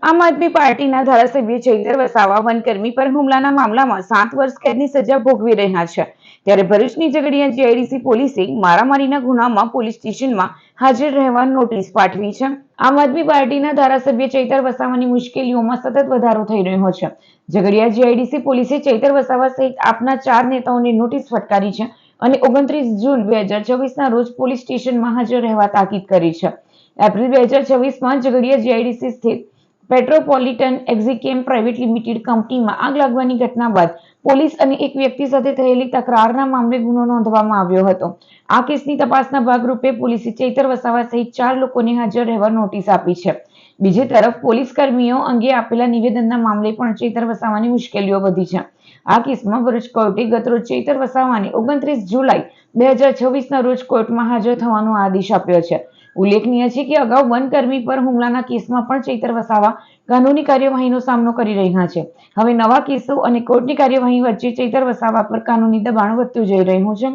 આમ આદમી પાર્ટીના ધારાસભ્ય ચૈતર વસાવા વનકર્મી પર હુમલાના મામલામાં 7 વર્ષ કેદની સજા ભોગવી રહ્યા છે। ત્યારે ભરૂચની ઝઘડિયા જીઆઈડીસી પોલીસે મારામારીના ગુનામાં પોલીસ સ્ટેશનમાં હાજર રહેવા નોટિસ પાઠવી છે। આમ આદમી પાર્ટીના ધારાસભ્ય ચૈતર વસાવાની મુશ્કેલીઓમાં સતત વધારો થઈ રહ્યો છે। ઝઘડિયા જીઆઈડીસી પોલીસે ચૈતર વસાવા સહિત આપના 4 નેતાઓને નોટિસ ફટકારી છે અને 29 જૂન 2024ના રોજ પોલીસ સ્ટેશનમાં હાજર રહેવા તાકીદ કરી છે। એપ્રિલ 2024માં ઝઘડિયા જીઆઈડીસી સ્થિત પેટ્રોપોલિટન એક્ઝિકેમ પ્રાઇવેટ લિમિટેડ કંપનીમાં આગ લાગવાની ઘટના બાદ પોલીસ અને એક વ્યક્તિ સાથે થયેલી તકરારના મામલે ગુનો નોંધવામાં આવ્યો હતો। આ કેસની તપાસના ભાગરૂપે પોલીસે ચૈતર વસાવા સહિત 4 લોકોને હાજર રહેવા નોટિસ આપી છે। બીજી તરફ પોલીસ કર્મીઓ અંગે આપેલા નિવેદનના મામલે પણ ચૈતર વસાવાની મુશ્કેલીઓ વધી છે। આ કેસમાં ભરૂચ કોર્ટે ગતરોજ ચૈતર વસાવાને 29 જુલાઈ 2024ના રોજ કોર્ટમાં હાજર થવાનો આદેશ આપ્યો છે। ઉલ્લેખનીય છે કે અગાઉ વનકર્મી પર હુમલાના કેસમાં પણ ચૈતર વસાવા કાનૂની કાર્યવાહીનો સામનો કરી રહ્યા છે। હવે નવા કેસો અને કોર્ટની કાર્યવાહી વચ્ચે ચૈતર વસાવા પર કાનૂની દબાણ વધતું જઈ રહ્યું છે।